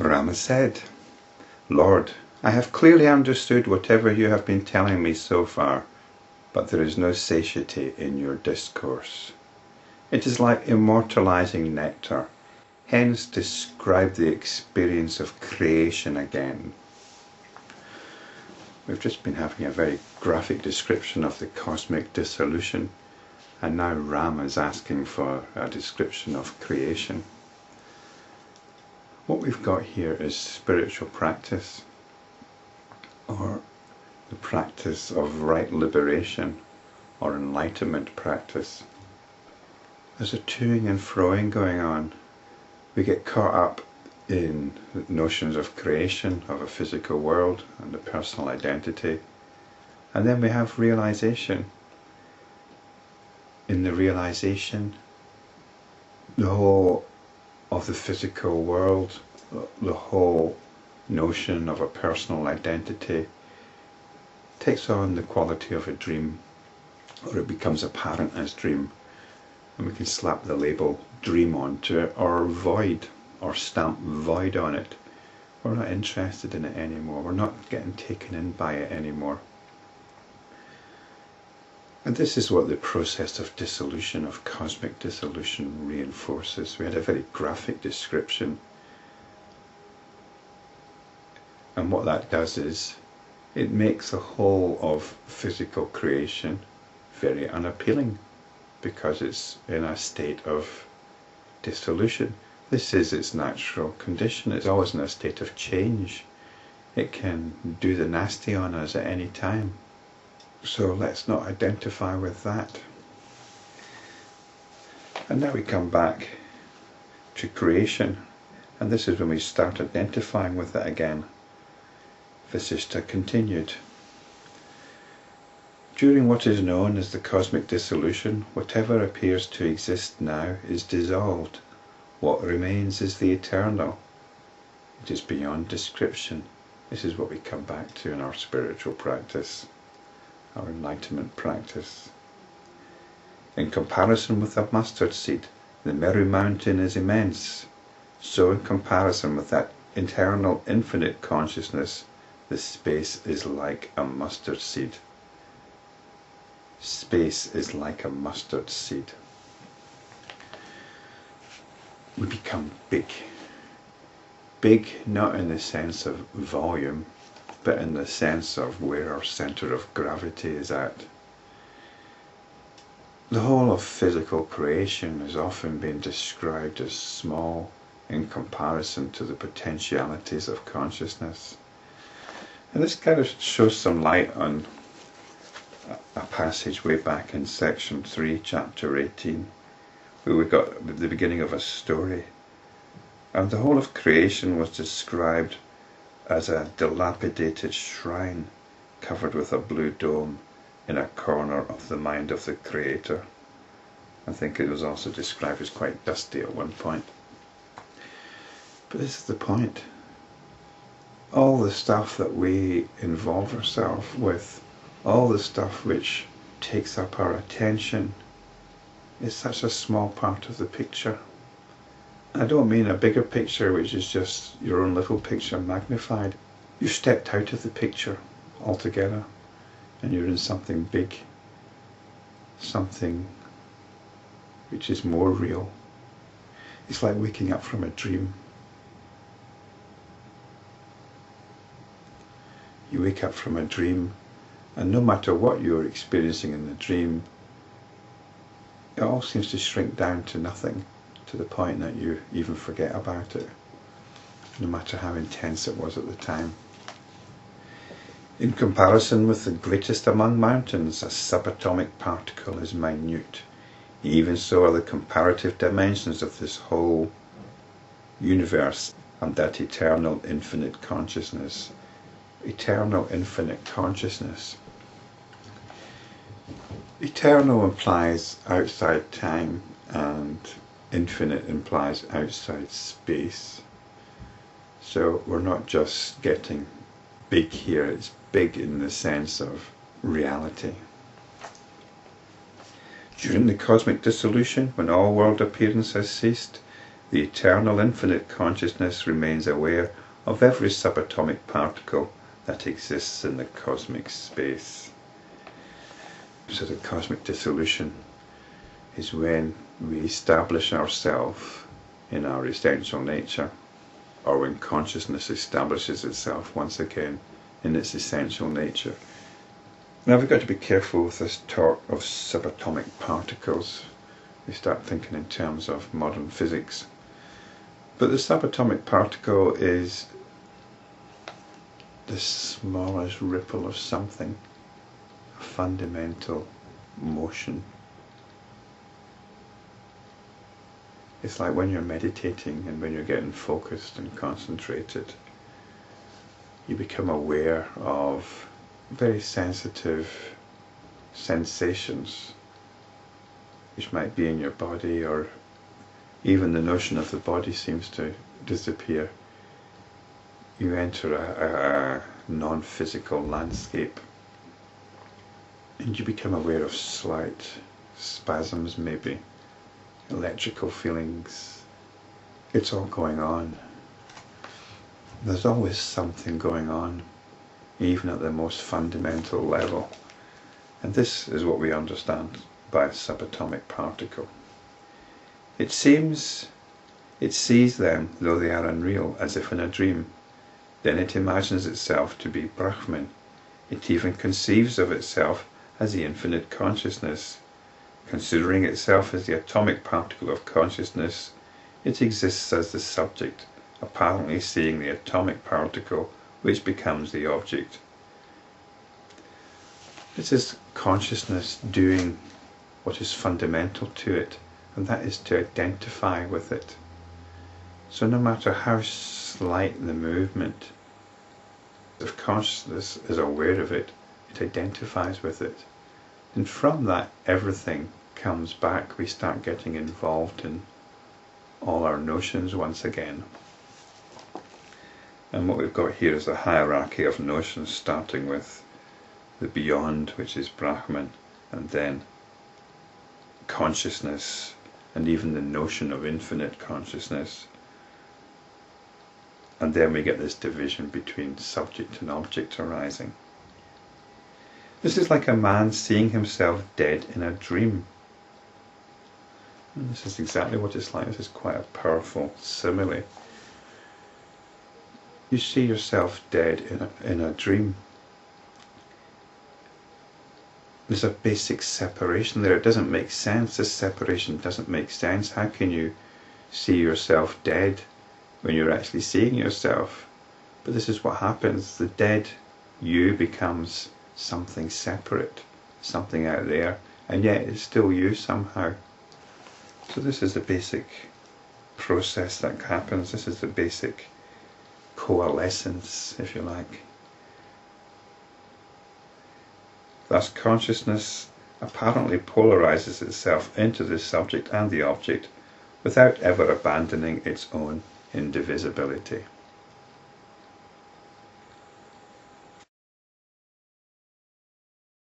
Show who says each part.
Speaker 1: Rama said, Lord, I have clearly understood whatever you have been telling me so far, but there is no satiety in your discourse. It is like immortalizing nectar. Hence describe the experience of creation again. We've just been having a very graphic description of the cosmic dissolution, and now Rama is asking for a description of creation. What we've got here is spiritual practice, or the practice of right liberation, or enlightenment practice. There's a toing and fro-ing going on. We get caught up in notions of creation, of a physical world and a personal identity, and then we have realization. In the realization, the whole of the physical world, the whole notion of a personal identity takes on the quality of a dream, or it becomes apparent as dream, and we can slap the label dream onto it, or void, or stamp void on it. We're not interested in it anymore. We're not getting taken in by it anymore. And this is what the process of dissolution, of cosmic dissolution, reinforces. We had a very graphic description. And what that does is, it makes the whole of physical creation very unappealing, because it's in a state of dissolution. This is its natural condition. It's always in a state of change. It can do the nasty on us at any time. So let's not identify with that. And now we come back to creation, and this is when we start identifying with it again. Vasistha continued. During what is known as the cosmic dissolution, whatever appears to exist now is dissolved. What remains is the eternal. It is beyond description. This is what we come back to in our spiritual practice, our enlightenment practice. In comparison with a mustard seed, the Meru mountain is immense. So in comparison with that eternal infinite consciousness, the space is like a mustard seed. Space is like a mustard seed. We become big. Big not in the sense of volume, but in the sense of where our centre of gravity is at. The whole of physical creation has often been described as small in comparison to the potentialities of consciousness. And this kind of shows some light on a passage way back in section 3, chapter 18, where we got the beginning of a story. And the whole of creation was described as a dilapidated shrine covered with a blue dome in a corner of the mind of the Creator. I think it was also described as quite dusty at one point. But this is the point. All the stuff that we involve ourselves with, all the stuff which takes up our attention, is such a small part of the picture. I don't mean a bigger picture which is just your own little picture magnified. You've stepped out of the picture altogether and you're in something big, something which is more real. It's like waking up from a dream. You wake up from a dream, and no matter what you're experiencing in the dream, it all seems to shrink down to nothing, to the point that you even forget about it, no matter how intense it was at the time. In comparison with the greatest among mountains, a subatomic particle is minute. Even so are the comparative dimensions of this whole universe and that eternal infinite consciousness. Eternal infinite consciousness. Eternal implies outside time, and infinite implies outside space. So we're not just getting big here, it's big in the sense of reality. During the cosmic dissolution, when all world appearance has ceased, The eternal infinite consciousness remains aware of every subatomic particle that exists in the cosmic space. So the cosmic dissolution is when we establish ourselves in our essential nature, or when consciousness establishes itself once again in its essential nature. Now we've got to be careful with this talk of subatomic particles. We start thinking in terms of modern physics. But the subatomic particle is the smallest ripple of something, a fundamental motion. It's like when you're meditating and when you're getting focused and concentrated, you become aware of very sensitive sensations which might be in your body, or even the notion of the body seems to disappear. You enter a non-physical landscape and you become aware of slight spasms, maybe electrical feelings. It's all going on. There's always something going on, even at the most fundamental level. And this is what we understand by a subatomic particle. It sees them, though they are unreal, as if in a dream. Then it imagines itself to be Brahman. It even conceives of itself as the infinite consciousness. Considering itself as the atomic particle of consciousness, it exists as the subject, apparently seeing the atomic particle which becomes the object. This is consciousness doing what is fundamental to it, and that is to identify with it. So no matter how slight the movement, if consciousness is aware of it, it identifies with it. And from that, everything comes back. We start getting involved in all our notions once again. And what we've got here is a hierarchy of notions, starting with the beyond, which is Brahman, and then consciousness, and even the notion of infinite consciousness. And then we get this division between subject and object arising. This is like a man seeing himself dead in a dream. And this is exactly what it's like. This is quite a powerful simile. You see yourself dead in a dream. There's a basic separation there. It doesn't make sense. This separation doesn't make sense. How can you see yourself dead when you're actually seeing yourself? But this is what happens. The dead you becomes something separate, something out there, and yet it's still you somehow. So this is the basic process that happens. This is the basic coalescence, if you like. Thus consciousness apparently polarizes itself into the subject and the object without ever abandoning its own indivisibility.